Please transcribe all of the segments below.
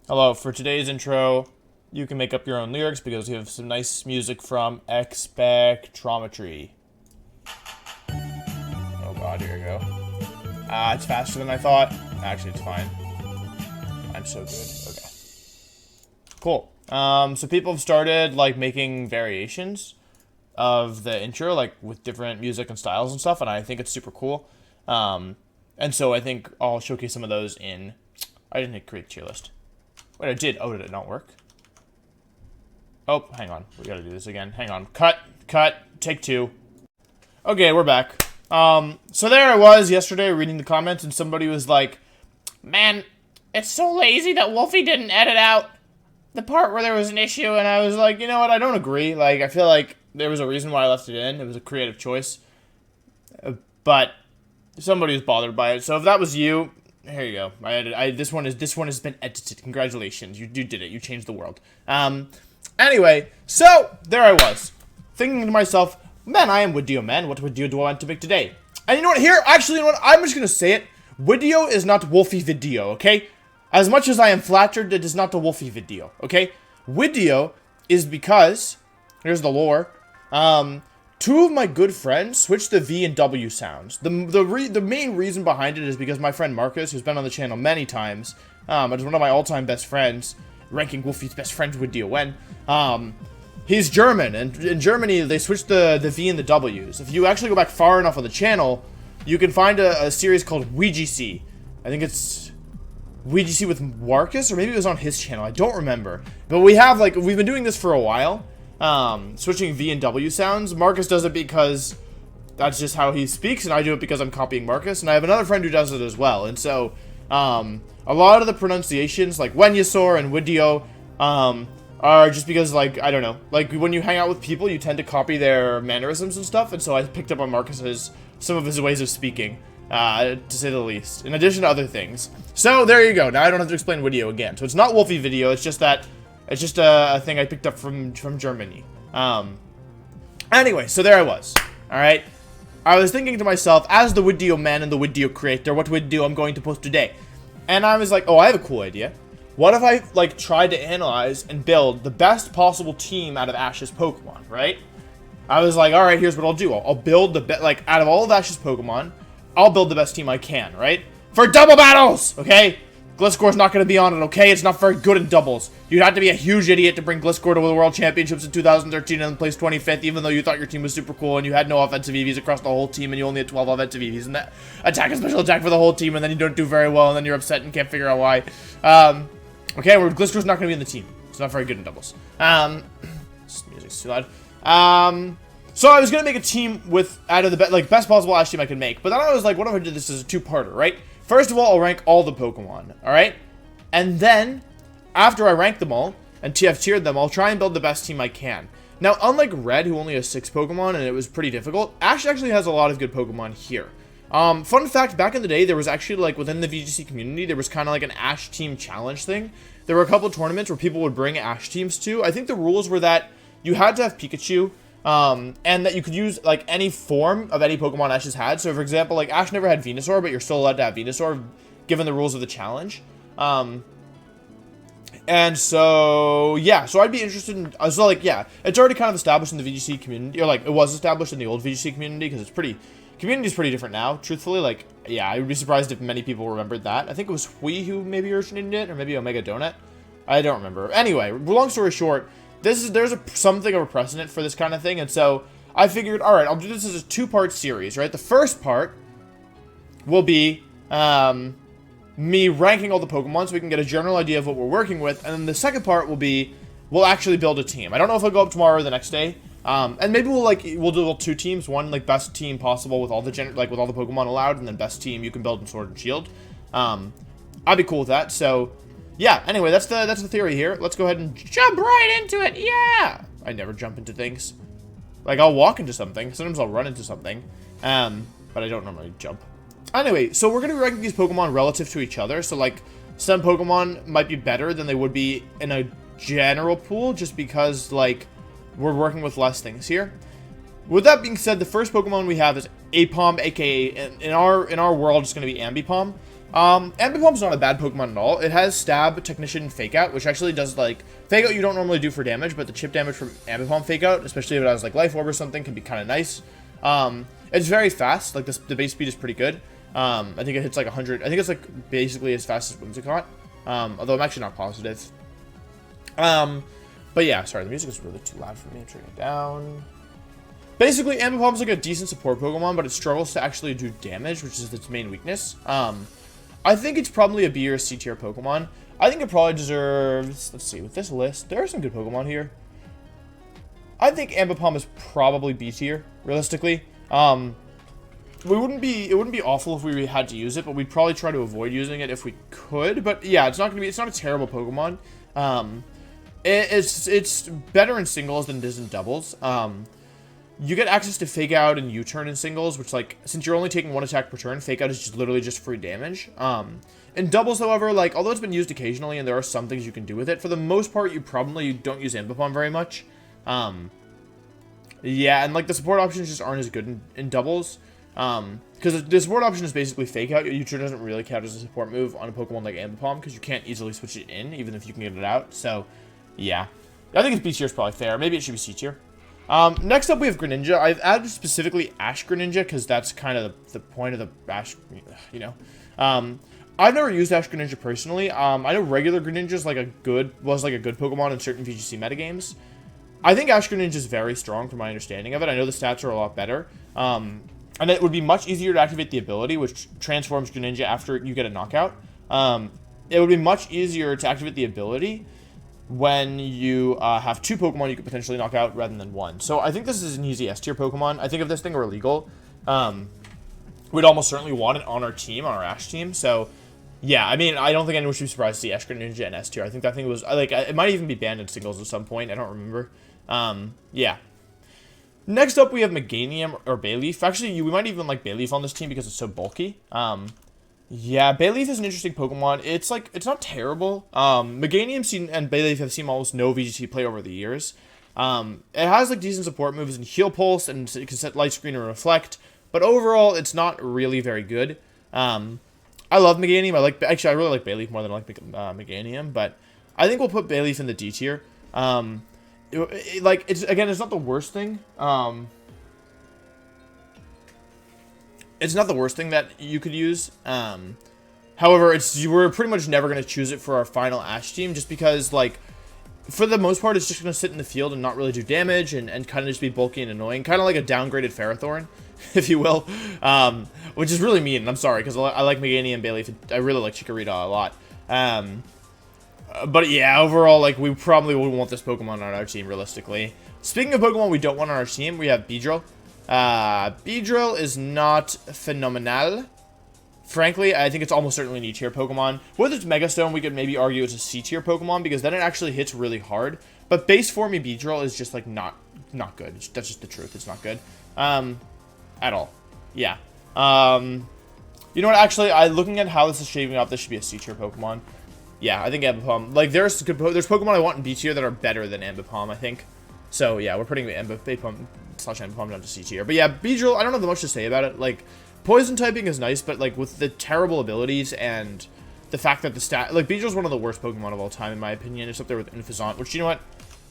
Hello, for today's intro, you can make up your own lyrics because we have some nice music from Spectrometry. Oh god, here we go. It's faster than I thought. Actually, it's fine. I'm so good. Okay. Cool. So people have started, like, making variations of the intro, like, with different music and styles and stuff, and I think it's super cool. And so I think I'll showcase some of those in... I didn't hit create tier list. Wait, I did. Oh, did it not work? Oh, hang on. We gotta do this again. Hang on. Cut. Take two. Okay, we're back. So there I was yesterday reading the comments, and somebody was like, "Man, it's so lazy that Wolfey didn't edit out the part where there was an issue," and I was like, you know what? I don't agree. Like, I feel like there was a reason why I left it in. It was a creative choice. But somebody was bothered by it. So if that was you... Here you go. This one has been edited. Congratulations. You did it. You changed the world. Anyway, so there I was, thinking to myself, man, I am Widio, man. What video do I want to make today? And you know what? Actually, you know what? I'm just gonna say it. Widio is not Wolfey video, okay? As much as I am flattered, it is not a Wolfey video, okay? Widio is because, here's the lore, two of my good friends switched the V and W sounds. The main reason behind it is because my friend Marcus, who's been on the channel many times, is one of my all-time best friends, ranking Wolfey's best friends with DON. He's German, and in Germany, they switched the V and the Ws. If you actually go back far enough on the channel, you can find a series called WGC. I think it's WGC with Marcus, or maybe it was on his channel. I don't remember. But we've been doing this for a while. Switching V and W sounds. Marcus does it because that's just how he speaks, and I do it because I'm copying Marcus, and I have another friend who does it as well. And so, a lot of the pronunciations, like Wenyasor and Widio, are just because, like, I don't know, like, when you hang out with people, you tend to copy their mannerisms and stuff, and so I picked up on some of his ways of speaking, to say the least, in addition to other things. So, there you go. Now I don't have to explain Widio again. So it's not Wolfey video, it's just that it's just a thing I picked up from Germany. Anyway, so there I was. Alright. I was thinking to myself, as the Widio man and the Widio creator, what Widio I'm going to post today. And I was like, oh, I have a cool idea. What if I, like, tried to analyze and build the best possible team out of Ash's Pokemon, right? I was like, alright, here's what I'll do. I'll build out of all of Ash's Pokemon, I'll build the best team I can, right? For double battles, okay? Gliscor's not going to be on it, okay? It's not very good in doubles. You'd have to be a huge idiot to bring Gliscor to the World Championships in 2013 and place 25th, even though you thought your team was super cool and you had no offensive EVs across the whole team and you only had 12 offensive EVs and that attack and special attack for the whole team, and then you don't do very well and then you're upset and can't figure out why. Okay, well, Gliscor's not going to be in the team. It's not very good in doubles. This music's too loud. So I was going to make a team out of the best possible Ash team I could make, but then I was like, what if I did this as a two-parter, right? First of all, I'll rank all the Pokemon, alright? And then, after I rank them all, and TF tiered them, I'll try and build the best team I can. Now, unlike Red, who only has 6 Pokemon, and it was pretty difficult, Ash actually has a lot of good Pokemon here. Fun fact, back in the day, there was actually, like, within the VGC community, there was kind of like an Ash team challenge thing. There were a couple of tournaments where people would bring Ash teams to. I think the rules were that you had to have Pikachu, and that you could use, like, any form of any Pokemon Ash has had. So, for example, like, Ash never had Venusaur, but you're still allowed to have Venusaur, given the rules of the challenge. And so, yeah, so I'd be interested in, so, like, yeah, it's already kind of established in the VGC community, or, like, it was established in the old VGC community, because community's pretty different now, truthfully. Like, yeah, I would be surprised if many people remembered that. I think it was Hui who maybe originated it, or maybe Omega Donut. I don't remember. Anyway, long story short, there's something of a precedent for this kind of thing, and so I figured, alright, I'll do this as a two-part series, right? The first part will be me ranking all the Pokemon so we can get a general idea of what we're working with, and then the second part will be, we'll actually build a team. I don't know if I'll go up tomorrow or the next day, and maybe we'll do 2 teams, one, like, best team possible with all the with all the Pokemon allowed, and then best team you can build in Sword and Shield. I'd be cool with that, so... yeah, anyway, that's the theory here. Let's go ahead and jump right into it. Yeah! I never jump into things. Like, I'll walk into something. Sometimes I'll run into something. But I don't normally jump. Anyway, so we're going to be ranking these Pokemon relative to each other. So, like, some Pokemon might be better than they would be in a general pool, just because, like, we're working with less things here. With that being said, the first Pokemon we have is Ambipom, aka, in our world, it's going to be Ambipom. Ambipom's not a bad Pokemon at all. It has Stab, Technician, Fake Out, which actually does, like, Fake Out you don't normally do for damage, but the chip damage from Ambipom Fake Out, especially if it has, like, Life Orb or something, can be kind of nice. It's very fast. Like, the base speed is pretty good. I think it hits, like, 100. I think it's, like, basically as fast as Whimsicott. Although I'm actually not positive. But yeah, sorry, the music is really too loud for me. I'm turning it down. Basically, Ambipom's like a decent support Pokemon, but it struggles to actually do damage, which is its main weakness. I think it's probably a B or C tier Pokemon. I think it probably deserves, let's see, with this list, there are some good Pokemon here. I think Ambipom is probably B tier, realistically. It wouldn't be awful if we had to use it, but we'd probably try to avoid using it if we could. But yeah, it's not a terrible Pokemon. It's better in singles than it is in doubles. You get access to Fake Out and U-Turn in singles, which, like, since you're only taking one attack per turn, Fake Out is just literally just free damage. In doubles, however, like, although it's been used occasionally and there are some things you can do with it, for the most part, you probably don't use Ambipom very much. Yeah, and, like, the support options just aren't as good in doubles. Because the support option is basically Fake Out. U-Turn doesn't really count as a support move on a Pokemon like Ambipom, because you can't easily switch it in, even if you can get it out. So, yeah. I think it's B tier is probably fair. Maybe it should be C tier. Next up we have Greninja. I've added specifically Ash Greninja because that's kind of the point of the Ash, you know. I've never used Ash Greninja personally. I know regular Greninja is like a good Pokemon in certain VGC metagames. I think Ash Greninja is very strong from my understanding of it. I know the stats are a lot better. And it would be much easier to activate the ability, which transforms Greninja after you get a knockout. It would be much easier to activate the ability when you have two Pokemon you could potentially knock out rather than one. So I think this is an easy S tier Pokemon. I think if this thing were legal, we'd almost certainly want it on our team, on our Ash team. So yeah, I mean, I don't think anyone should be surprised to see Ash Greninja in S tier. I think that thing was, like, it might even be banned in singles at some point. I don't remember. Yeah. Next up, we have Meganium or Bayleaf. Actually, we might even like Bayleaf on this team because it's so bulky. Yeah, Bayleaf is an interesting Pokemon. It's like, it's not terrible. Meganium and Bayleaf have seen almost no VGC play over the years. It has like decent support moves and Heal Pulse, and it can set Light Screen and Reflect. But overall, it's not really very good. I love Meganium. I really like Bayleaf more than I like Meganium. But I think we'll put Bayleaf in the D tier. It's not the worst thing. It's not the worst thing that you could use. However, we're pretty much never going to choose it for our final Ash team, just because, like, for the most part, it's just going to sit in the field and not really do damage and kind of just be bulky and annoying. Kind of like a downgraded Ferrothorn, if you will. Which is really mean, and I'm sorry, because I like Meganium and Bayleaf. I really like Chikorita a lot. But yeah, overall, like, we probably wouldn't want this Pokemon on our team, realistically. Speaking of Pokemon we don't want on our team, we have Beedrill. Beedrill is not phenomenal. Frankly, I think it's almost certainly an E tier Pokemon. With its Mega Stone, we could maybe argue it's a C tier Pokemon, because then it actually hits really hard. But base form Beedrill is just, like, not good. That's just the truth. It's not good. At all. Yeah. You know what, actually, looking at how this is shaping up, this should be a C tier Pokemon. Yeah, I think Ambipom. Like, there's Pokemon I want in B tier that are better than Ambipom, I think. So, yeah, we're putting the Ambipom down to C tier. But yeah, Beedrill, I don't have much to say about it. Like, Poison typing is nice, but, like, with the terrible abilities and the fact that Beedrill's one of the worst Pokemon of all time, in my opinion. It's up there with Infazant, which, you know what?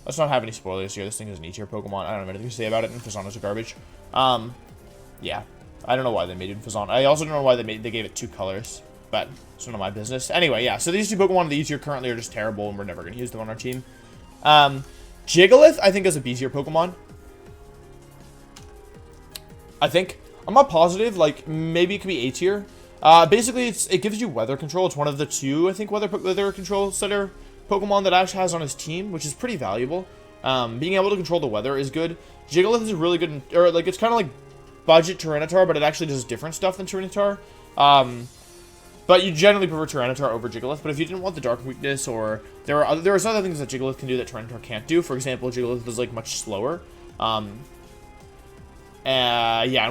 Let's not have any spoilers here. This thing is an E tier Pokemon. I don't have anything to say about it. Infazant is garbage. Yeah. I don't know why they made Infazant. I also don't know why they gave it two colors. But it's none of my business. Anyway, yeah. So these two Pokemon in the E tier currently are just terrible, and we're never going to use them on our team. Jigglypuff, I think, is a B tier Pokemon. I think. I'm not positive. Like, maybe it could be A tier. Basically, it gives you weather control. It's one of the two, I think, weather control setter Pokemon that Ash has on his team, which is pretty valuable. Being able to control the weather is good. Jigglypuff is really good, it's kind of like budget Tyranitar, but it actually does different stuff than Tyranitar. But you generally prefer Tyranitar over Jigglypuff. But if you didn't want the Dark Weakness, or there are other things that Jigglypuff can do that Tyranitar can't do. For example, Jigglypuff is like much slower. Yeah,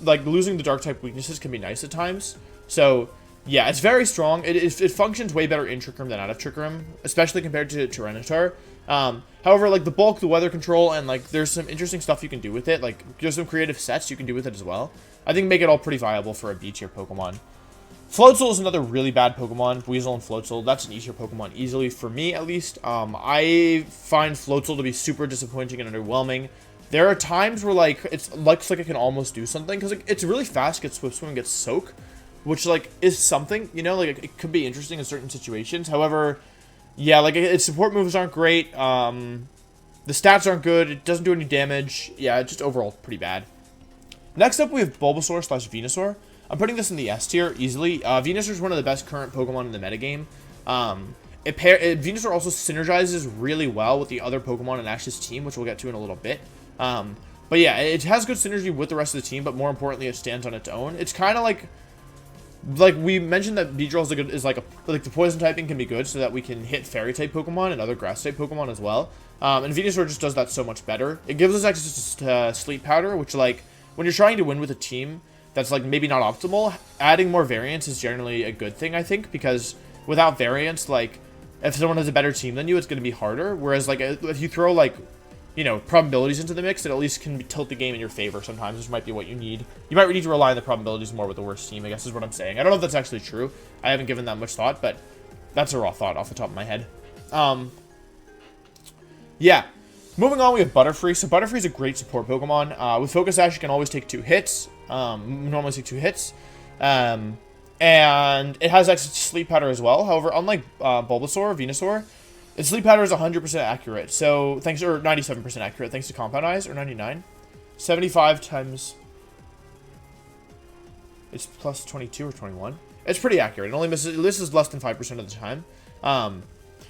like losing the Dark type weaknesses can be nice at times. So yeah, it's very strong. It functions way better in Trick Room than out of Trick Room, especially compared to Tyranitar. However, like the bulk, the weather control, and like there's some interesting stuff you can do with it. Like there's some creative sets you can do with it as well. I think make it all pretty viable for a B tier Pokemon. Floatzel is another really bad Pokemon. Weasel and Floatzel, that's an easier Pokemon easily, for me at least. I find Floatzel to be super disappointing and underwhelming. There are times where, like, it looks like it can almost do something, because it's really fast, gets Swift Swim, and gets Soak, which, like, is something, you know, like, it could be interesting in certain situations. However, yeah, like, its support moves aren't great, the stats aren't good, it doesn't do any damage, yeah, it's just overall pretty bad. Next up, we have Bulbasaur / Venusaur. I'm putting this in the S tier easily. Venusaur is one of the best current Pokemon in the metagame. Venusaur also synergizes really well with the other Pokemon in Ash's team, which we'll get to in a little bit. But yeah, it has good synergy with the rest of the team, but more importantly, it stands on its own. It's kind of like we mentioned that Beedrill is like the poison typing can be good, so that we can hit fairy type Pokemon and other grass type Pokemon as well. And Venusaur just does that so much better. It gives us access to Sleep Powder, which, like, when you're trying to win with a team that's, like, maybe not optimal, adding more variance is generally a good thing, I think, because without variance, like, if someone has a better team than you, it's going to be harder. Whereas, like, if you throw, like, you know, probabilities into the mix, it at least can tilt the game in your favor sometimes, which might be what you need. You might need to rely on the probabilities more with the worst team, I guess is what I'm saying. I don't know if that's actually true. I haven't given that much thought, but that's a raw thought off the top of my head. Yeah. Moving on, we have Butterfree. So Butterfree is a great support Pokemon. With Focus Sash, you can always take 2 hits. Normally take 2 hits. And it has access to Sleep Powder as well. However, unlike Bulbasaur, Venusaur, its Sleep Powder is 100% accurate. So, or 97% accurate, thanks to Compound Eyes, or 99. 75 times... It's plus 22 or 21. It's pretty accurate. It only misses less than 5% of the time.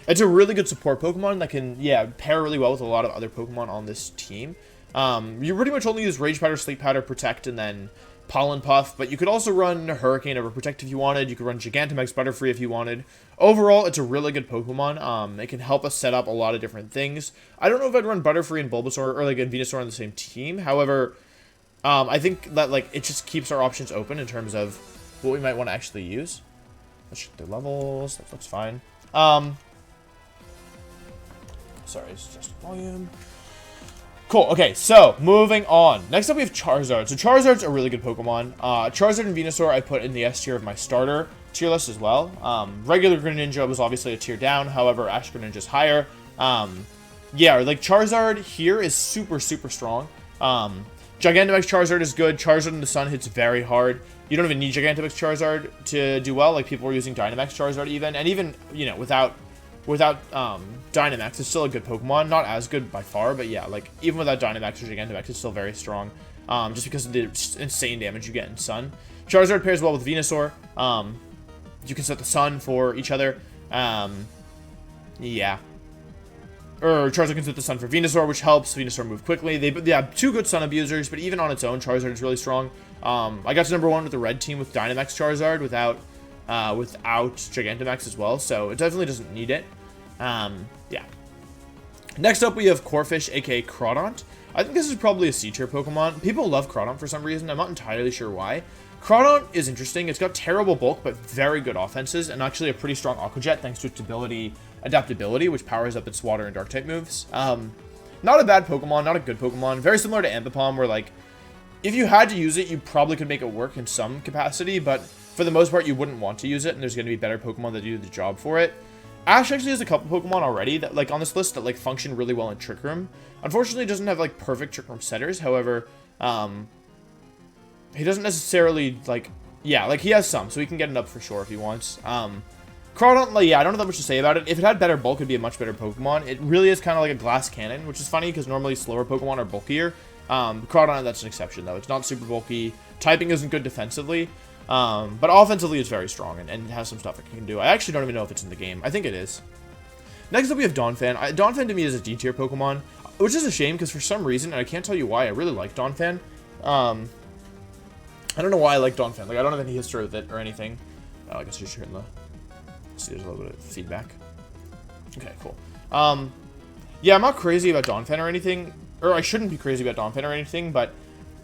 It's a really good support Pokemon that can, yeah, pair really well with a lot of other Pokemon on this team. You pretty much only use Rage Powder, Sleep Powder, Protect, and then Pollen Puff, but you could also run Hurricane over Protect if you wanted. You could run Gigantamax Butterfree if you wanted. Overall, it's a really good Pokemon. It can help us set up a lot of different things. I don't know if I'd run Butterfree and Bulbasaur, or like and Venusaur on the same team. However, I think that, like, it just keeps our options open in terms of what we might want to actually use. Let's check their levels. That looks fine. Sorry, it's just volume. Cool, okay, so, moving on. Next up, we have Charizard. So, Charizard's a really good Pokemon. Charizard and Venusaur I put in the S tier of my starter tier list as well. Regular Greninja was obviously a tier down, however, Ash Greninja's higher. Yeah, like, Charizard here is super, super strong. Gigantamax Charizard is good. Charizard in the sun hits very hard. You don't even need Gigantamax Charizard to do well. Like, people were using Dynamax Charizard even. And even, you know, without Dynamax, it's still a good Pokemon. Not as good by far, but yeah, like, even without Dynamax or Gigantamax, it's still very strong. Just because of the insane damage you get in Sun. Charizard pairs well with Venusaur. You can set the Sun for each other. Yeah. Or Charizard can set the Sun for Venusaur, which helps Venusaur move quickly. They have 2 good Sun abusers, but even on its own, Charizard is really strong. I got to #1 with the red team with Dynamax Charizard without Gigantamax as well, so it definitely doesn't need it. Yeah. Next up, we have Corphish, aka Crawdaunt. I think this is probably a C tier Pokemon. People love Crawdaunt for some reason. I'm not entirely sure why. Crawdaunt is interesting. It's got terrible bulk, but very good offenses, and actually a pretty strong Aqua Jet thanks to its adaptability, which powers up its water and dark type moves. Not a bad Pokemon, not a good Pokemon. Very similar to Ambipom, where, like, if you had to use it, you probably could make it work in some capacity, but for the most part, you wouldn't want to use it, and there's going to be better Pokemon that do the job for it. Ash actually has a couple Pokemon already that, like, on this list that, like, function really well in Trick Room. Unfortunately, it doesn't have, like, perfect Trick Room setters. However, he doesn't necessarily, like, yeah, like, he has some, so he can get it up for sure if he wants. Crawdaunt, like, yeah, I don't know that much to say about it. If it had better bulk, it'd be a much better Pokemon. It really is kind of like a glass cannon, which is funny because normally slower Pokemon are bulkier. Crawdaunt, that's an exception, though. It's not super bulky. Typing isn't good defensively. But offensively, it's very strong and has some stuff it can do. I actually don't even know if it's in the game. I think it is. Next up, we have Donphan. Donphan to me is a D tier Pokemon, which is a shame because for some reason, and I can't tell you why, I really like Donphan. I don't know why I like Donphan. Like, I don't have any history with it or anything. Oh, I guess you're just hearing the... See, there's a little bit of feedback. Okay, cool. Yeah, I'm not crazy about Donphan or anything. Or I shouldn't be crazy about Donphan or anything, but...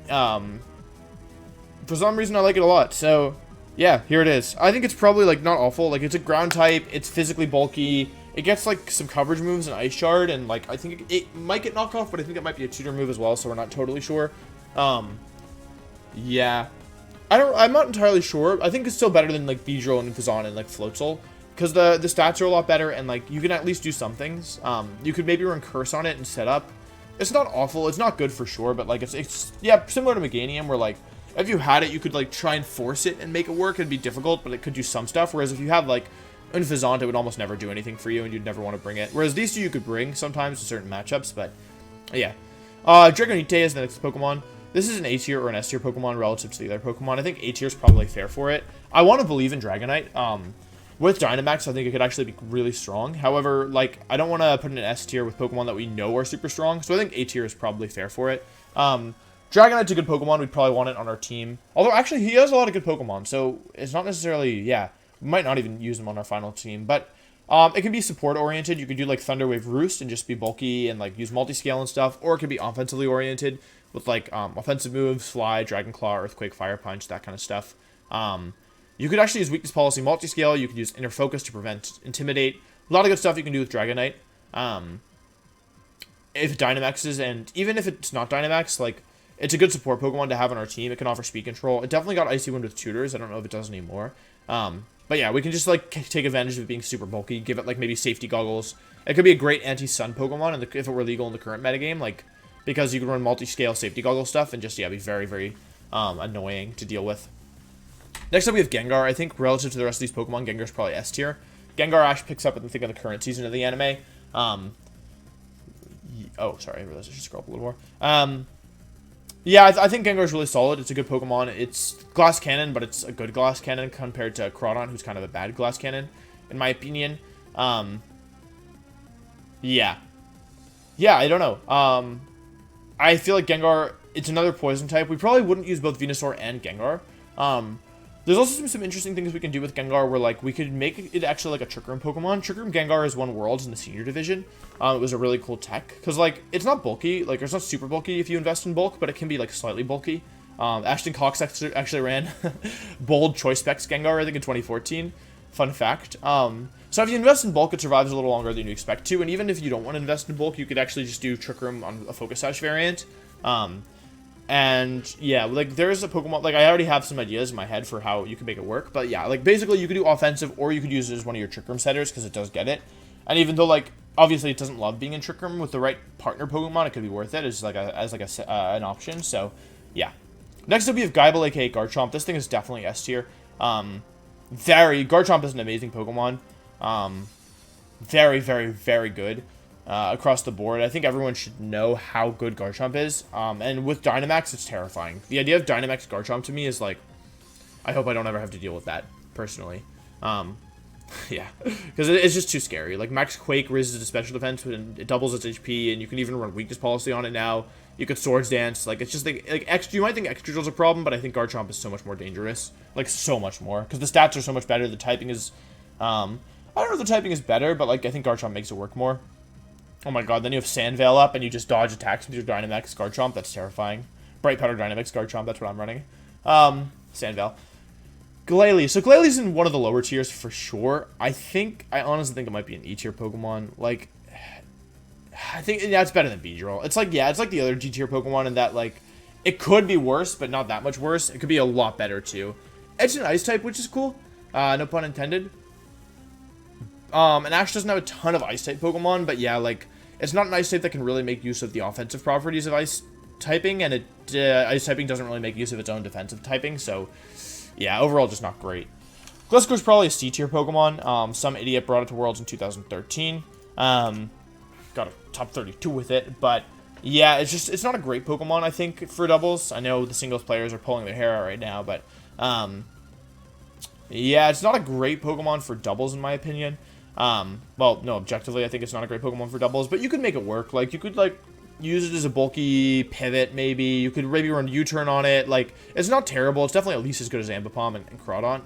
for some reason, I like it a lot. So, yeah, here it is. I think it's probably, like, not awful. Like, it's a ground type. It's physically bulky. It gets, like, some coverage moves in Ice Shard. And, like, I think it might get knocked off, but I think it might be a tutor move as well, so we're not totally sure. Yeah. I'm not entirely sure. I think it's still better than like Beedrill and Fazan and like Floatzel, because the stats are a lot better, and like you can at least do some things. You could maybe run Curse on it and set up. It's not awful. It's not good for sure, but like it's yeah, similar to Meganium, where like if you had it, you could like try and force it and make it work. It'd be difficult, but it could do some stuff. Whereas if you have like Fazant, it would almost never do anything for you, and you'd never want to bring it. Whereas these two you could bring sometimes in certain matchups, but yeah. Dragonite is the next Pokemon. This is an A tier or an S tier Pokemon relative to the other Pokemon. I think A tier is probably fair for it. I want to believe in Dragonite. With Dynamax, I think it could actually be really strong. However, like, I don't want to put in an S tier with Pokemon that we know are super strong, so I think A tier is probably fair for it. Dragonite's a good Pokemon. We'd probably want it on our team. Although, actually, he has a lot of good Pokemon, so it's not necessarily, yeah, we might not even use him on our final team, but it can be support-oriented. You could do, like, Thunder Wave Roost and just be bulky and, like, use multi-scale and stuff, or it could be offensively oriented with, like, offensive moves, Fly, Dragon Claw, Earthquake, Fire Punch, that kind of stuff. You could actually use Weakness Policy multi-scale. You could use Inner Focus to prevent Intimidate. A lot of good stuff you can do with Dragonite. If Dynamax is, and even if it's not Dynamax, like, it's a good support Pokemon to have on our team. It can offer speed control. It definitely got Icy Wind with Tutors. I don't know if it does anymore. But yeah, we can just, like, take advantage of it being super bulky. Give it, like, maybe Safety Goggles. It could be a great anti-Sun Pokemon if it were legal in the current metagame, like, because you could run multi-scale Safety Goggle stuff and just, yeah, be very, very annoying to deal with. Next up, we have Gengar. I think relative to the rest of these Pokemon, Gengar's probably S tier. Gengar actually picks up, I think, in the current season of the anime. Oh, sorry, I realized I should scroll up a little more. Yeah, I think Gengar's really solid. It's a good Pokemon. It's Glass Cannon, but it's a good Glass Cannon compared to Crawdon, who's kind of a bad Glass Cannon, in my opinion. Yeah. Yeah, I don't know. I feel like Gengar, it's another poison type. We probably wouldn't use both Venusaur and Gengar. There's also some interesting things we can do with Gengar where, like, we could make it actually like a Trick Room Pokemon. Trick Room Gengar has won Worlds in the Senior Division. It was a really cool tech. Because, like, it's not bulky. Like, it's not super bulky if you invest in bulk, but it can be, like, slightly bulky. Ashton Cox actually ran Bold Choice Specs Gengar, I think, in 2014. Fun fact. So if you invest in bulk, it survives a little longer than you expect to. And even if you don't want to invest in bulk, you could actually just do Trick Room on a Focus Sash variant. And yeah, like there's a Pokemon, like I already have some ideas in my head for how you can make it work, but yeah, like basically you could do offensive or you could use it as one of your Trick Room setters because it does get it. And even though like obviously it doesn't love being in Trick Room, with the right partner Pokemon, it could be worth it as an option. So yeah. Next up we have Gible, aka Garchomp. This thing is definitely S tier. Garchomp is an amazing Pokemon. Very, very, very good. Across the board. I think everyone should know how good Garchomp is. And with Dynamax, it's terrifying. The idea of Dynamax Garchomp to me is like, I hope I don't ever have to deal with that, personally. Yeah, because it's just too scary. Like, Max Quake raises its special defense, and it doubles its HP, and you can even run Weakness Policy on it now. You could Swords Dance. Like, it's just like extra. You might think Extra Drill's a problem, but I think Garchomp is so much more dangerous. Like, so much more. Because the stats are so much better. The typing is, I don't know if the typing is better, but, like, I think Garchomp makes it work more. Oh my god, then you have Sandveil up and you just dodge attacks with your Dynamax Garchomp. That's terrifying. Bright Powder Dynamax Garchomp, that's what I'm running. Sandveil. Glalie. So Glalie's in one of the lower tiers for sure. I honestly think it might be an E tier Pokemon. Like, I think, yeah, it's better than Beedrill. It's like, yeah, it's like the other G tier Pokemon in that, like, it could be worse, but not that much worse. It could be a lot better, too. It's an Ice type, which is cool. No pun intended. And Ash doesn't have a ton of Ice type Pokemon, but yeah, like, it's not an Ice type that can really make use of the offensive properties of Ice typing, and Ice typing doesn't really make use of its own defensive typing, so yeah, overall just not great. Gliscor's probably a C tier Pokemon. Some idiot brought it to Worlds in 2013. Got a top 32 with it, but yeah, it's not a great Pokemon, I think, for doubles. I know the singles players are pulling their hair out right now, but yeah, it's not a great Pokemon for doubles in my opinion. Well, no, objectively, I think it's not a great Pokemon for doubles, but you could make it work. Like, you could, like, use it as a bulky pivot, maybe. You could maybe run U-turn on it. Like, it's not terrible. It's definitely at least as good as Ambipom and Crawdon.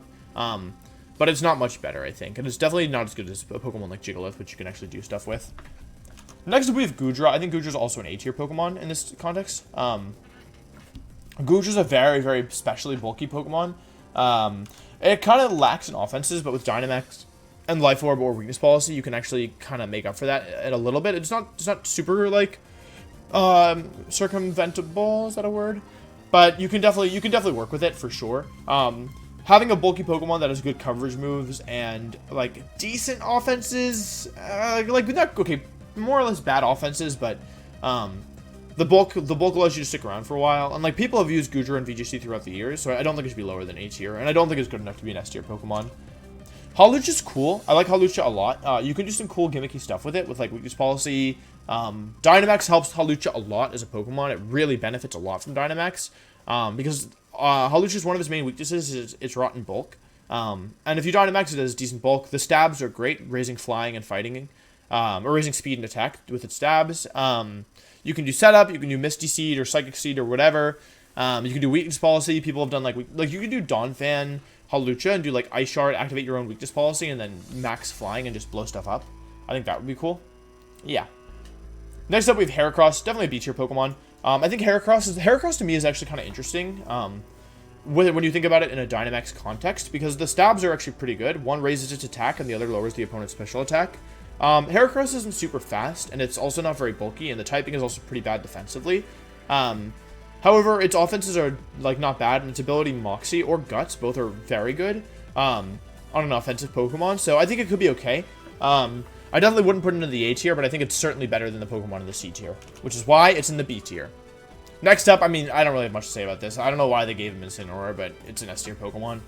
But it's not much better, I think. And it's definitely not as good as a Pokemon like Jigglypuff, which you can actually do stuff with. Next up, we have Goodra. I think Goodra's also an A-tier Pokemon in this context. Goodra's a very, very specially bulky Pokemon. It kind of lacks in offenses, but with Dynamax and Life Orb or Weakness Policy, you can actually kind of make up for that a little bit. It's not super, like, circumventable, is that a word? But you can definitely work with it for sure. Having a bulky Pokemon that has good coverage moves and like decent offenses, like not okay, more or less bad offenses, but the bulk allows you to stick around for a while. And like people have used Goodra and VGC throughout the years, so I don't think it should be lower than A tier, and I don't think it's good enough to be an S tier Pokemon. Hawlucha is cool. I like Hawlucha a lot. You can do some cool gimmicky stuff with it, with like weakness policy. Dynamax helps Hawlucha a lot as a Pokemon. It really benefits a lot from Dynamax, because Hawlucha's one of its main weaknesses is its rotten bulk. And if you Dynamax it as decent bulk, the stabs are great, raising flying and fighting, or raising speed and attack with its stabs. You can do setup, you can do Misty Seed or Psychic Seed or whatever. You can do weakness policy. People have done like you can do Donphan Hawlucha and do like Ice Shard, activate your own weakness policy, and then max flying and just blow stuff up. I think that would be cool. Yeah. Next up we have Heracross, definitely a B tier Pokemon. I think Heracross to me is actually kind of interesting. When you think about it in a Dynamax context, because the stabs are actually pretty good. One raises its attack and the other lowers the opponent's special attack. Heracross isn't super fast, and it's also not very bulky, and the typing is also pretty bad defensively. However, its offenses are like not bad, and its ability Moxie or Guts both are very good on an offensive Pokemon, so I think it could be okay. I definitely wouldn't put it in the A tier, but I think it's certainly better than the Pokemon in the C tier, which is why it's in the B tier. Next up, I mean, I don't really have much to say about this. I don't know why they gave him Incineroar, but it's an S tier Pokemon.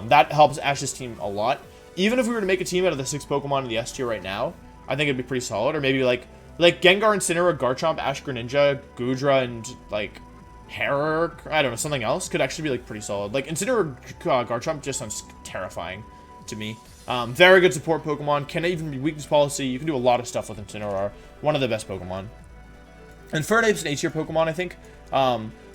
That helps Ash's team a lot. Even if we were to make a team out of the 6 Pokemon in the S tier right now, I think it'd be pretty solid. Or maybe like Gengar, Incineroar, Garchomp, Ash Greninja, Goodra, and like Heracross, I don't know, something else could actually be like pretty solid. Like Incineroar, Garchomp just sounds terrifying to me. Very good support Pokemon. Can even be weakness policy. You can do a lot of stuff with Incineroar. One of the best Pokemon. And Fernape's an A tier Pokemon, I think.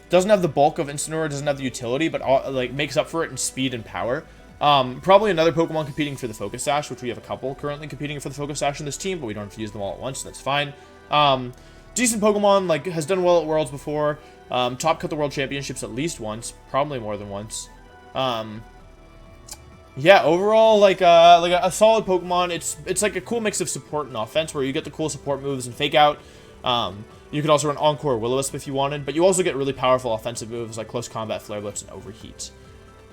Doesn't have the bulk of Incineroar, doesn't have the utility, but like makes up for it in speed and power. Probably another Pokemon competing for the Focus Sash, which we have a couple currently competing for the Focus Sash in this team, but we don't have to use them all at once, so that's fine. Decent Pokemon, like, has done well at Worlds before. Top cut the World Championships at least once, probably more than once. Yeah, overall, like a solid Pokemon. It's like a cool mix of support and offense, where you get the cool support moves and Fake Out. You could also run Encore Will-O-Wisp if you wanted, but you also get really powerful offensive moves like Close Combat, Flare Blitz, and Overheat.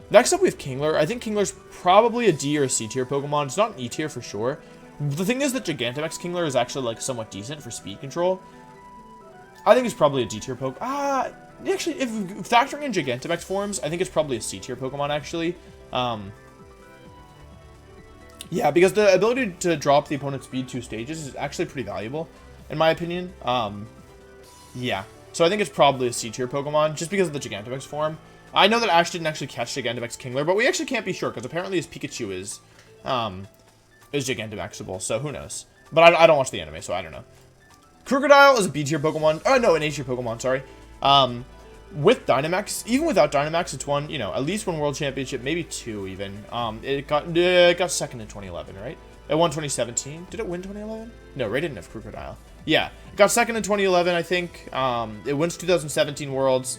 Next up, we have Kingler. I think Kingler's probably a D or a C tier Pokemon. It's not an E tier for sure. The thing is that Gigantamax Kingler is actually like somewhat decent for speed control. I think it's probably a D tier Pokemon. Actually, if factoring in Gigantamax forms, I think it's probably a C tier Pokemon actually. Yeah, because the ability to drop the opponent's speed 2 stages is actually pretty valuable, in my opinion. Yeah, so I think it's probably a C tier Pokemon just because of the Gigantamax form. I know that Ash didn't actually catch Gigantamax Kingler, but we actually can't be sure, because apparently his Pikachu is Gigantamaxable, so who knows. But I don't watch the anime, so I don't know. Krookodile is a B tier Pokemon. Oh, no, an A tier Pokemon, sorry. With Dynamax, even without Dynamax, it's won, you know, at least 1 World Championship, maybe 2 even. It got second in 2011, right? It won 2017. Did it win 2011? No, Ray didn't have Krookodile. Yeah, it got second in 2011, I think. It wins 2017 Worlds.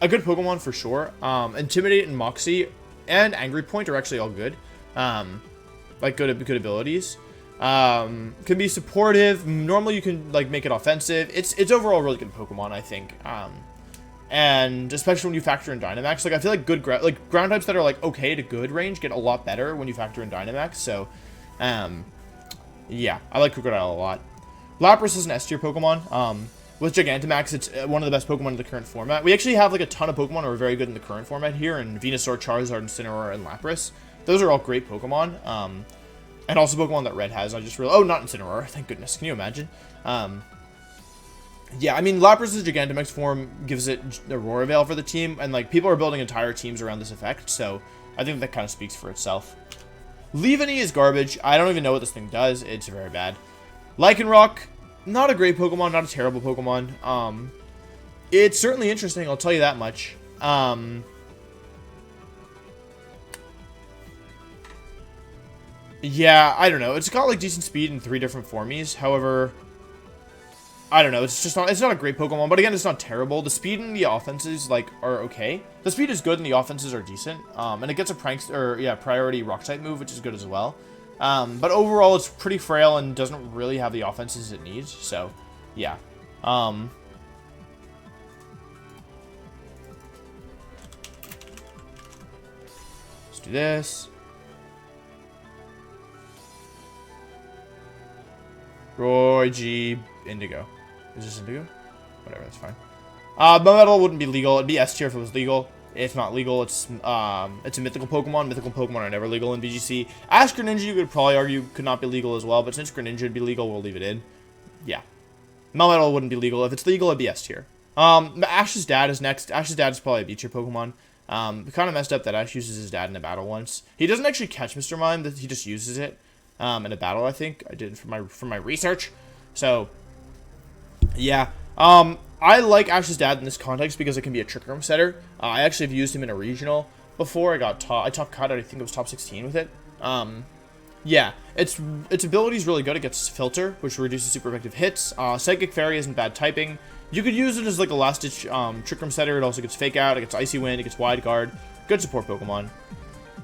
A good Pokemon for sure. Intimidate and Moxie and Angry Point are actually all good. Like good abilities. Can be supportive. Normally you can like make it offensive. It's overall a really good Pokemon, I think. And especially when you factor in Dynamax, like I feel like ground types that are like okay to good range get a lot better when you factor in Dynamax. So, yeah, I like Krookodile a lot. Lapras is an S tier Pokemon. With Gigantamax, it's one of the best Pokemon in the current format. We actually have like a ton of Pokemon who are very good in the current format here, and Venusaur, Charizard, Incineroar, and Lapras. Those are all great Pokemon. And also Pokemon that Red has. I just realized, oh, not Incineroar. Thank goodness. Can you imagine? Yeah, I mean, Lapras' Gigantamax form gives it Aurora Veil for the team, and like people are building entire teams around this effect, so I think that kind of speaks for itself. Leaveney is garbage. I don't even know what this thing does. It's very bad. Lycanroc, not a great Pokemon, not a terrible Pokemon. It's certainly interesting, I'll tell you that much. Yeah, I don't know. It's got like decent speed in 3 different formies. However, I don't know. It's not a great Pokemon, but again, it's not terrible. The speed and the offenses like are okay. The speed is good and the offenses are decent. And it gets a priority rock type move, which is good as well. But overall, it's pretty frail and doesn't really have the offenses it needs. So, yeah. do this. Roy G. Indigo. Is this Indigo? Whatever, that's fine. Metal wouldn't be legal. It'd be S tier if it was legal. If not legal, it's a mythical Pokemon. Mythical Pokemon are never legal in VGC. Ash Greninja, you could probably argue, could not be legal as well, but since Greninja would be legal, we'll leave it in. Yeah. Melmetal wouldn't be legal. If it's legal, it'd be S tier. Ash's dad is next. Ash's dad is probably a B tier Pokemon. Kind of messed up that Ash uses his dad in a battle once. He doesn't actually catch Mr. Mime, he just uses it in a battle, I think. I did from my research. So, yeah. I like Ash's dad in this context because it can be a Trick Room setter. I actually have used him in a regional before. I top cut, I think it was top 16 with it. Yeah, its ability is really good. It gets Filter, which reduces super effective hits. Psychic Fairy isn't bad typing. You could use it as like a last ditch Trick Room setter. It also gets Fake Out, it gets Icy Wind, it gets Wide Guard. Good support Pokemon.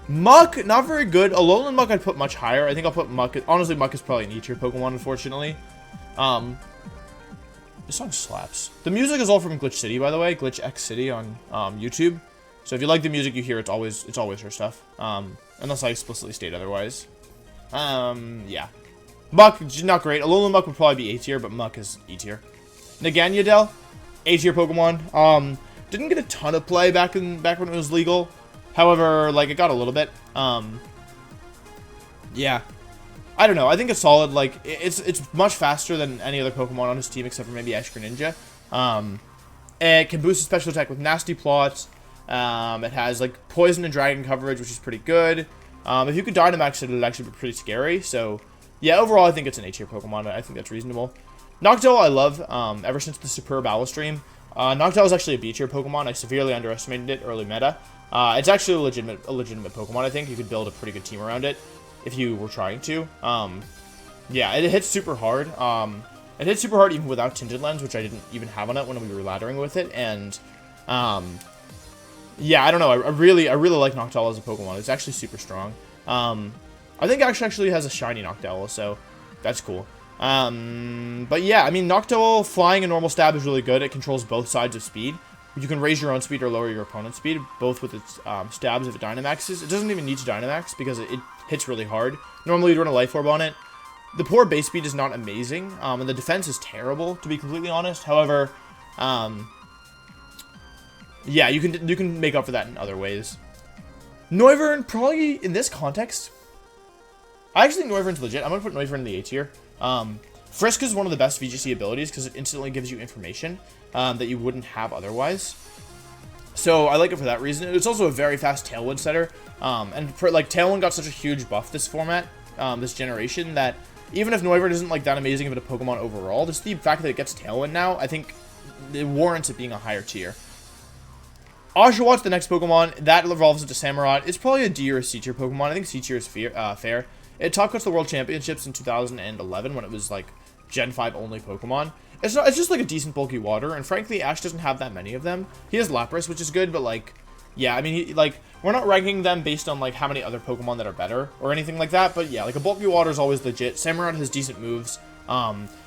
Muck, not very good. Alolan Muck I'd put much higher. I think I'll put Muck. Honestly, Muck is probably an E tier Pokemon, unfortunately. This song slaps. The music is all from Glitch City, by the way. Glitch X City on YouTube. So if you like the music you hear, it's always her stuff. Unless I explicitly state otherwise. Yeah. Muck, not great. Alolan Muck would probably be A tier, but Muck is E tier. Naganadel, A tier Pokemon. Didn't get a ton of play back when it was legal. However, like, it got a little bit. Yeah. I don't know. I think it's solid. Like, it's much faster than any other Pokemon on his team except for maybe Ash Greninja. It can boost its special attack with Nasty Plot. It has, like, Poison and Dragon coverage, which is pretty good. If you could Dynamax it, it'd actually be pretty scary. So, yeah, overall, I think it's an A tier Pokemon. I think that's reasonable. Noctowl, I love, ever since the Superb Owl stream. Noctowl is actually a B tier Pokemon. I severely underestimated it early meta. It's actually a legitimate Pokemon, I think. You could build a pretty good team around it if you were trying to. Yeah, it hits super hard. It hits super hard even without Tinted Lens, which I didn't even have on it when we were laddering with it. And, yeah, I don't know. I really like Noctowl as a Pokemon. It's actually super strong. I think Ash actually has a shiny Noctowl, so that's cool. But yeah, I mean, Noctowl flying a normal stab is really good. It controls both sides of speed. You can raise your own speed or lower your opponent's speed, both with its stabs if it Dynamaxes. It doesn't even need to Dynamax because it hits really hard. Normally, you'd run a Life Orb on it. The poor base speed is not amazing, and the defense is terrible, to be completely honest. However, yeah, you can make up for that in other ways. Noivern, probably in this context, I actually think Noivern's legit. I'm going to put Noivern in the A tier. Frisk is one of the best VGC abilities because it instantly gives you information that you wouldn't have otherwise. So I like it for that reason. It's also a very fast Tailwind setter. And Tailwind got such a huge buff this format, this generation, that even if Noivern isn't like that amazing of a Pokemon overall, just the fact that it gets Tailwind now, I think it warrants it being a higher tier. Oshawott, the next Pokemon, that evolves into Samurott. It's probably a D or a C tier Pokemon. I think C tier is fair. It top cuts the World Championships in 2011 when it was like Gen 5 only Pokemon. It's just like a decent bulky water, and frankly, Ash doesn't have that many of them. He has Lapras, which is good, but like, yeah, I mean, we're not ranking them based on like how many other Pokemon that are better or anything like that, but yeah, like a bulky water is always legit. Samurott has decent moves.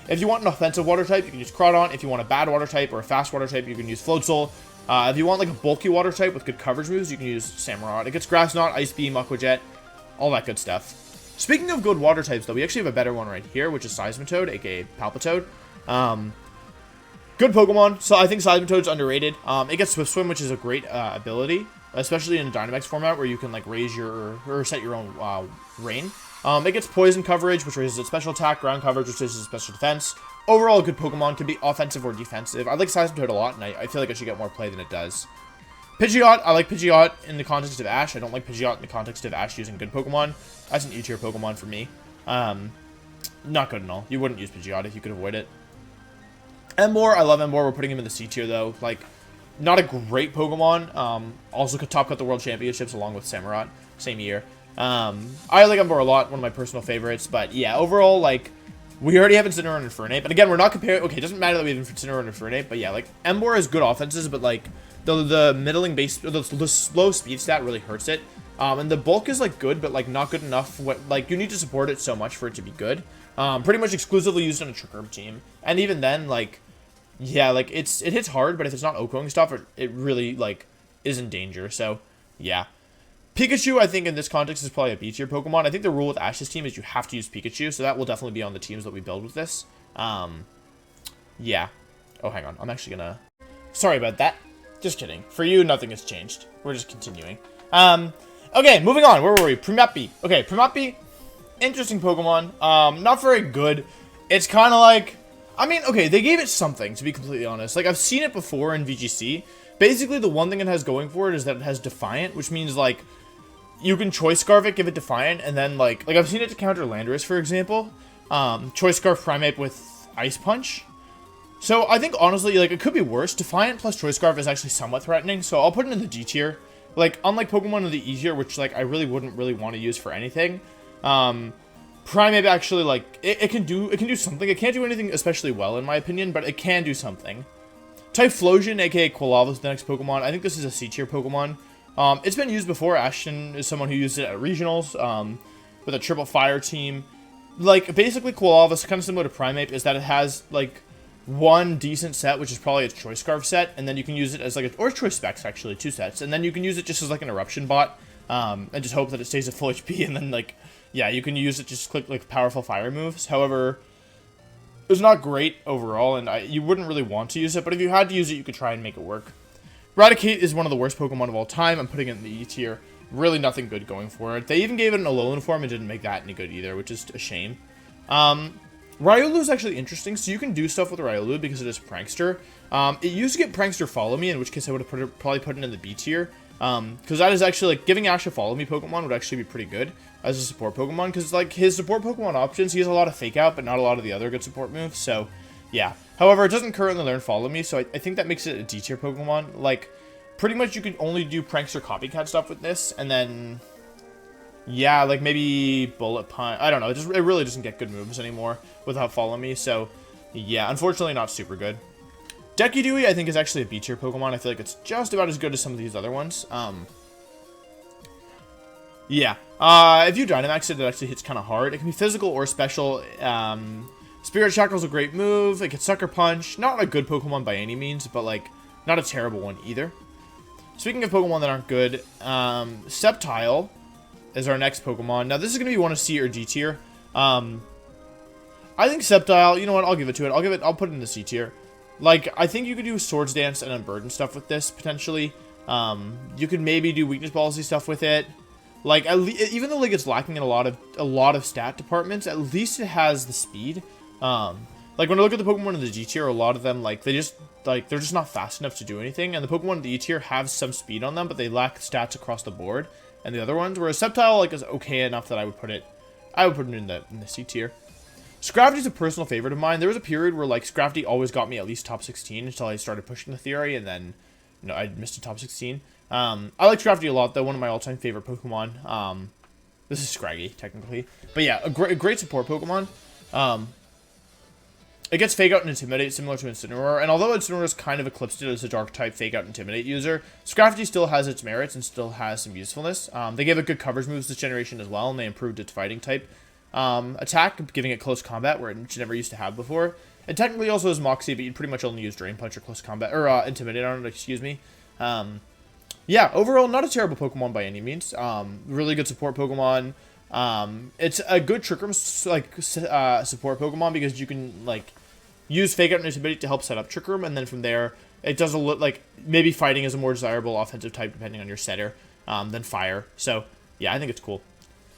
If you want an offensive water type, you can use Crawdon. If you want a bad water type or a fast water type, you can use Floatzel. If you want like a bulky water type with good coverage moves, you can use Samurott. It gets Grass Knot, Ice Beam, Aquajet, all that good stuff. Speaking of good water types, though, we actually have a better one right here, which is Seismitoad, aka Palpitoad. Good Pokemon. So I think Seismitoad's underrated. It gets Swift Swim, which is a great ability, especially in a Dynamax format where you can like raise your or set your own rain. It gets Poison coverage, which raises its special attack, Ground coverage, which raises its special defense. Overall, a good Pokemon. Can be offensive or defensive. I like Seismitoad a lot, and I feel like it should get more play than it does. Pidgeot, I like Pidgeot in the context of Ash. I don't like Pidgeot in the context of Ash using good Pokemon. That's an E-tier Pokemon for me. Not good at all. You wouldn't use Pidgeot if you could avoid it. Emboar, I love Emboar. We're putting him in the C tier, though. Like, not a great Pokemon. Also could top cut the World Championships along with Samurott. Same year. I like Emboar a lot. One of my personal favorites. But, yeah, overall, like, we already have Incineroar and Infernape. But, again, we're not comparing... Okay, it doesn't matter that we have Incineroar and Infernape. But, yeah, like, Emboar has good offenses, but, like... The middling base, the slow speed stat really hurts it. And the bulk is like good, but like not good enough. Like you need to support it so much for it to be good. Pretty much exclusively used on a Trick Room team. And even then, like, yeah, like it hits hard, but if it's not Okoing stuff, it really like is in danger. So yeah. Pikachu, I think, in this context is probably a B tier Pokemon. I think the rule with Ash's team is you have to use Pikachu, so that will definitely be on the teams that we build with this. Yeah. Oh, hang on. I'm actually gonna... Sorry about that. Just kidding. For you, nothing has changed. We're just continuing. Okay, moving on. Where were we? Primapi. Okay, Primapi, interesting Pokemon. Not very good. It's kind of like... I mean, okay, they gave it something, to be completely honest. Like, I've seen it before in VGC. Basically, the one thing it has going for it is that it has Defiant, which means, like, you can Choice Scarf it, give it Defiant, and then, like I've seen it to counter Landorus, for example. Choice Scarf Primeape with Ice Punch. So, I think, honestly, like, it could be worse. Defiant plus Choice Scarf is actually somewhat threatening, so I'll put it in the D tier. Like, unlike Pokemon in the E tier, which, like, I really wouldn't really want to use for anything, Primeape actually, like, it can do something. It can't do anything especially well, in my opinion, but it can do something. Typhlosion, aka Quilava, is the next Pokemon. I think this is a C tier Pokemon. It's been used before. Ashton is someone who used it at regionals, with a triple fire team. Like, basically, Quilava is kind of similar to Primeape, is that it has, like, one decent set, which is probably its Choice Scarf set, and then you can use it as, like, or Choice Specs, actually, 2 sets, and then you can use it just as, like, an Eruption bot, and just hope that it stays at full HP, and then, like, yeah, you can use it just click, like, powerful fire moves. However, it's not great overall, and you wouldn't really want to use it, but if you had to use it, you could try and make it work. Radek Heat is one of the worst Pokemon of all time. I'm putting it in the E tier. Really nothing good going for it. They even gave it an Alolan form and didn't make that any good either, which is a shame. Riolu is actually interesting, so you can do stuff with Riolu because it is Prankster. It used to get Prankster Follow Me, in which case I would have probably put it in the B tier. Because that is actually, like, giving Ash a Follow Me Pokemon would actually be pretty good as a support Pokemon, because, like, his support Pokemon options, he has a lot of Fake Out, but not a lot of the other good support moves, so, yeah. However, it doesn't currently learn Follow Me, so I think that makes it a D tier Pokemon. Like, pretty much you can only do Prankster Copycat stuff with this, and then, yeah, like, maybe Bullet Punch, I don't know, it really doesn't get good moves anymore without Follow Me, so, yeah, unfortunately not super good. Dekidui, I think, is actually a B tier Pokemon. I feel like it's just about as good as some of these other ones. Yeah. If you Dynamax it, it actually hits kind of hard. It can be physical or special. Spirit Shackle is a great move. It can Sucker Punch. Not a good Pokemon by any means, but, like, not a terrible one either. Speaking of Pokemon that aren't good, Sceptile is our next Pokemon. Now, this is going to be one of C or D tier. I think Sceptile, you know what, I'll give it to it. I'll put it in the C tier. Like, I think you could do Swords Dance and Unburden stuff with this, potentially. You could maybe do Weakness Policy stuff with it. Like, even though, like, it's lacking in a lot of stat departments, at least it has the speed. Like, when I look at the Pokemon in the G tier, a lot of them, like, they're just not fast enough to do anything. And the Pokemon in the E tier have some speed on them, but they lack stats across the board. And the other ones, whereas Sceptile, like, is okay enough that I would put it in the C tier. Scrafty's a personal favorite of mine. There was a period where, like, Scrafty always got me at least top 16 until I started pushing the theory, and then, you know, I missed a top 16. I like Scrafty a lot, though. One of my all-time favorite Pokemon. This is Scraggy, technically. But yeah, a great support Pokemon. It gets Fake Out and Intimidate, similar to Incineroar, and although Incineroar's kind of eclipsed it as a Dark-type Fake Out Intimidate user, Scrafty still has its merits and still has some usefulness. They gave it good coverage moves this generation as well, and they improved its fighting type. Attack, giving it close combat, where it never used to have before. It technically also has Moxie, but you'd pretty much only use Drain Punch or close combat, or Intimidate on it, excuse me. Yeah, overall, not a terrible Pokemon by any means. Really good support Pokemon. It's a good Trick Room, like, support Pokemon, because you can, like, use Fake Out and Intimidate to help set up Trick Room, and then from there, it does like, maybe Fighting is a more desirable offensive type, depending on your setter, than Fire. So, yeah, I think it's cool.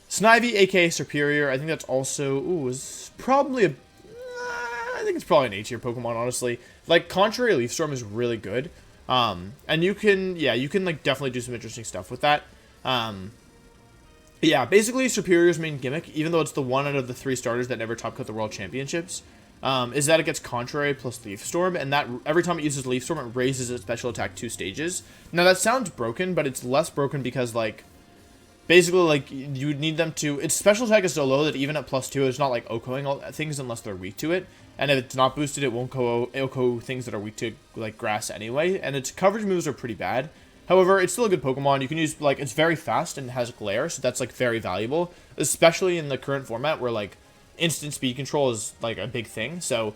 Snivy, aka Superior, I think that's also, is probably I think it's probably an A tier Pokemon, honestly. Like, Contrary Leaf Storm is really good. And you can, like, definitely do some interesting stuff with that. Yeah, basically, Superior's main gimmick, even though it's the one out of the 3 starters that never top cut the World Championships, is that it gets Contrary plus Leaf Storm, and that every time it uses Leaf Storm, it raises its special attack 2 stages. Now, that sounds broken, but it's less broken because, like, basically, like, you would need them to... Its special attack is so low that even at +2, it's not, like, OHKOing all things unless they're weak to it. And if it's not boosted, it won't OHKO things that are weak to, like, grass anyway. And its coverage moves are pretty bad. However, it's still a good Pokemon. You can use, like, it's very fast and has Glare, so that's, like, very valuable. Especially in the current format where, like, instant speed control is, like, a big thing. So,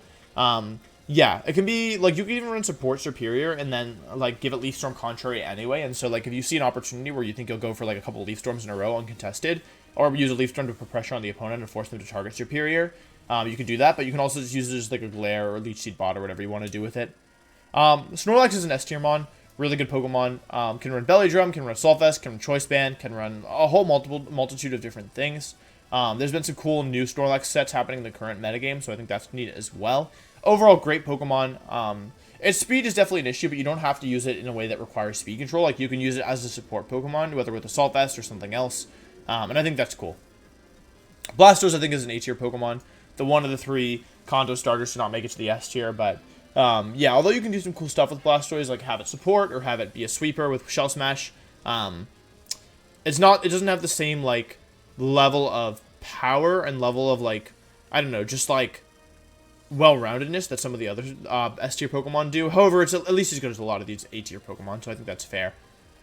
Yeah, it can be, like, you can even run Support Superior and then, like, give it Leaf Storm Contrary anyway. And so, like, if you see an opportunity where you think you'll go for, like, a couple of Leaf Storms in a row uncontested, or use a Leaf Storm to put pressure on the opponent and force them to target Superior, you can do that. But you can also just use it as, like, a Glare or Leech Seed Bot or whatever you want to do with it. Snorlax is an S tier mon. Really good Pokemon. Can run Belly Drum, can run Assault Vest, can run Choice Band, can run a whole multitude of different things. There's been some cool new Snorlax sets happening in the current metagame, so I think that's neat as well. Overall, great Pokemon. Its speed is definitely an issue, but you don't have to use it in a way that requires speed control. Like, you can use it as a support Pokemon, whether with Assault Vest or something else. And I think that's cool. Blastoise, I think, is an A tier Pokemon. The one of the 3 Kanto starters to not make it to the S tier, but yeah, although you can do some cool stuff with Blastoise, like have it support or have it be a sweeper with Shell Smash, it doesn't have the same, like, level of power and level of, like, I don't know, just, like, well-roundedness that some of the other S tier Pokemon do. However, it's at least as good as a lot of these A tier Pokemon, so I think that's fair.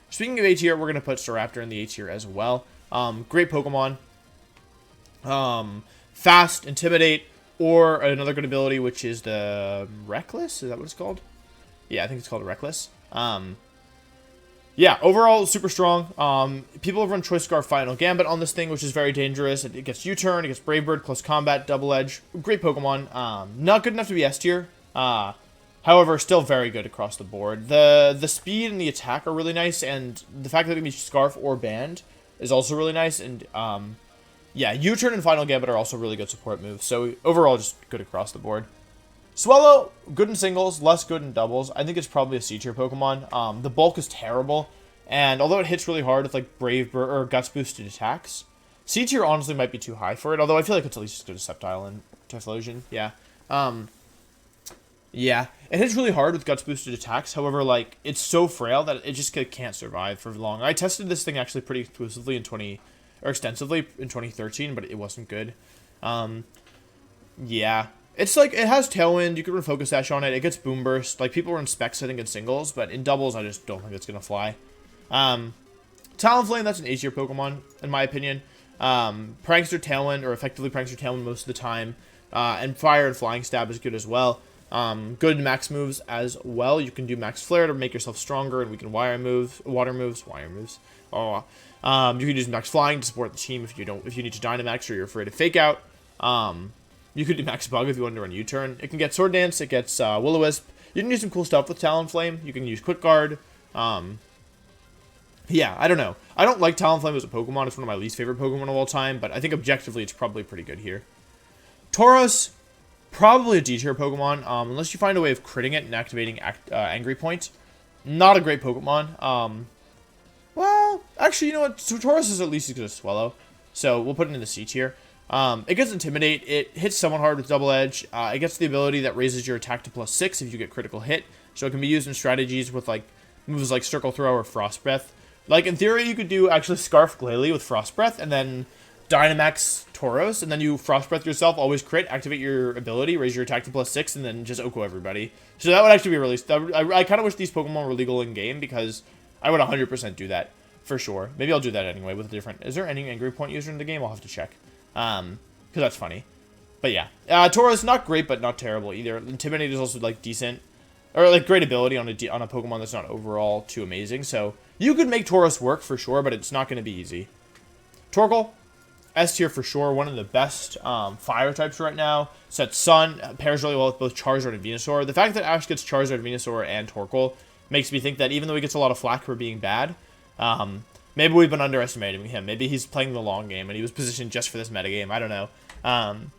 Speaking of A tier, we're going to put Staraptor in the A tier as well. Great Pokemon. Fast, Intimidate, or another good ability, which is the Reckless? Is that what it's called? Yeah, I think it's called Reckless. Yeah, overall, super strong. People have run Choice Scarf Final Gambit on this thing, which is very dangerous. It gets U-Turn, it gets Brave Bird, Close Combat, Double Edge. Great Pokemon. Not good enough to be S tier. However, still very good across the board. The speed and the attack are really nice, and the fact that it can be Scarf or Band is also really nice. And yeah, U-Turn and Final Gambit are also really good support moves. So overall, just good across the board. Swellow, good in singles, less good in doubles. I think it's probably a C tier Pokemon. The bulk is terrible, and although it hits really hard with, like, Brave Bird or Guts boosted attacks, C tier honestly might be too high for it. Although I feel like it's at least as good as Sceptile and Typhlosion. Yeah. Yeah, it hits really hard with Guts boosted attacks. However, like, it's so frail that it just can't survive for long. I tested this thing actually pretty extensively in 2013, but it wasn't good. Yeah. It's like, it has Tailwind, you can run Focus Sash on it, it gets Boom Burst. Like, people run Specs, I think, in singles, but in doubles, I just don't think it's gonna fly. Talonflame, that's an A tier Pokemon, in my opinion. Prankster Tailwind, or effectively Prankster Tailwind most of the time. And Fire and Flying Stab is good as well. Good max moves as well. You can do Max Flare to make yourself stronger, and we can water moves. Oh, you can use Max Flying to support the team if you need to Dynamax or you're afraid of Fake Out. You could do Max Bug if you wanted to run U-Turn. It can get Sword Dance. It gets Will-O-Wisp. You can do some cool stuff with Talonflame. You can use Quick Guard. Yeah, I don't know. I don't like Talonflame as a Pokemon. It's one of my least favorite Pokemon of all time, but I think objectively it's probably pretty good here. Tauros, probably a D tier Pokemon, unless you find a way of critting it and activating Angry Point. Not a great Pokemon. Well, actually, you know what? Tauros is at least as good as Swellow, so we'll put it in the C tier. It gets Intimidate. It hits someone hard with Double Edge. It gets the ability that raises your attack to +6 if you get critical hit. So it can be used in strategies with, like, moves like Circle Throw or Frost Breath. Like, in theory, you could do actually Scarf Glalie with Frost Breath and then Dynamax Tauros, and then you Frost Breath yourself, always crit, activate your ability, raise your attack to +6, and then just Oko everybody. So that would actually be really... I kind of wish these Pokemon were legal in-game, because I would 100% do that, for sure. Maybe I'll do that anyway with a different... Is there any Angry Point user in the game? I'll have to check. Because that's funny. But yeah. Tauros, not great, but not terrible either. Intimidate is also, like, decent. Or, like, great ability on a Pokemon that's not overall too amazing. So, you could make Tauros work for sure, but it's not going to be easy. Torkoal, S tier for sure. One of the best fire types right now. Sets Sun, pairs really well with both Charizard and Venusaur. The fact that Ash gets Charizard, Venusaur, and Torkoal makes me think that even though he gets a lot of flack for being bad, maybe we've been underestimating him. Maybe he's playing the long game, and he was positioned just for this metagame. I don't know.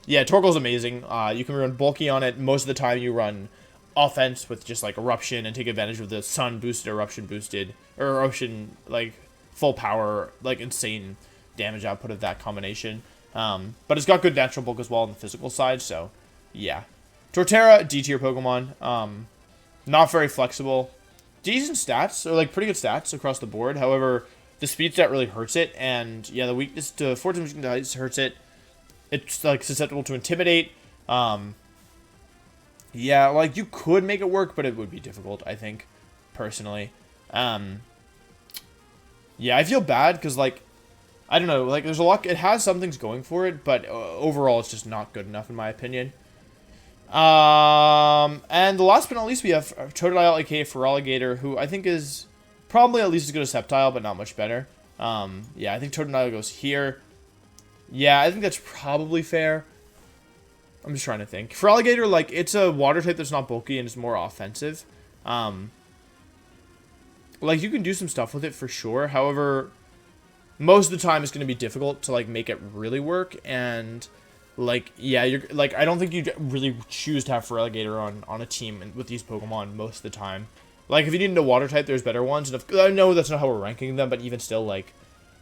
Yeah, Torkoal's amazing. You can run bulky on it. Most of the time you run offense with just, like, Eruption and take advantage of the Sun boosted, Eruption boosted, or Eruption, like, full power, like, insane damage output of that combination. But it's got good natural bulk as well on the physical side, so, yeah. Torterra, D tier Pokemon. Not very flexible. Decent stats, or, like, pretty good stats across the board. However, the speed stat really hurts it, and, yeah, the weakness to Fortune Dice hurts it. It's, like, susceptible to Intimidate. Yeah, like, you could make it work, but it would be difficult, I think, personally. Yeah, I feel bad, because, like, I don't know, like, there's a lot, it has some things going for it, but overall, it's just not good enough, in my opinion. And the last but not least, we have Totodile, aka Feraligatr, who I think is probably at least as good as Sceptile, but not much better. Yeah, I think Totodile goes here. Yeah, I think that's probably fair. I'm just trying to think. Feraligatr, like, it's a water type that's not bulky and is more offensive. Like, you can do some stuff with it for sure. However, most of the time it's going to be difficult to, like, make it really work. And, like, yeah, you're, like, I don't think you'd really choose to have Feraligatr on a team with these Pokemon most of the time. Like, if you need a water type, there's better ones. And if, I know that's not how we're ranking them, but even still, like,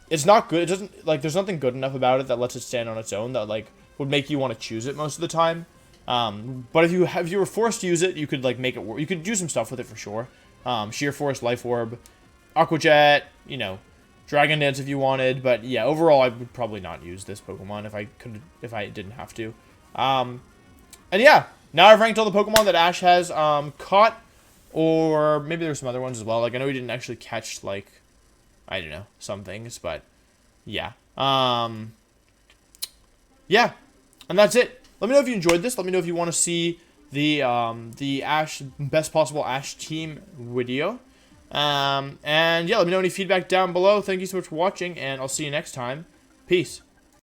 it's not good. It doesn't, like, there's nothing good enough about it that lets it stand on its own that, like, would make you want to choose it most of the time. But if you were forced to use it, you could, like, make it work. You could do some stuff with it for sure. Sheer Force, Life Orb, Aqua Jet, you know, Dragon Dance if you wanted. But yeah, overall, I would probably not use this Pokemon if I didn't have to. And yeah, now I've ranked all the Pokemon that Ash has caught, or maybe there's some other ones as well. Like, I know he didn't actually catch, like, I don't know, some things, but yeah. Yeah, and that's it. Let me know if you enjoyed this. Let me know if you want to see the Ash, best possible Ash team video. And yeah, let me know any feedback down below. Thank you so much for watching, and I'll see you next time. Peace.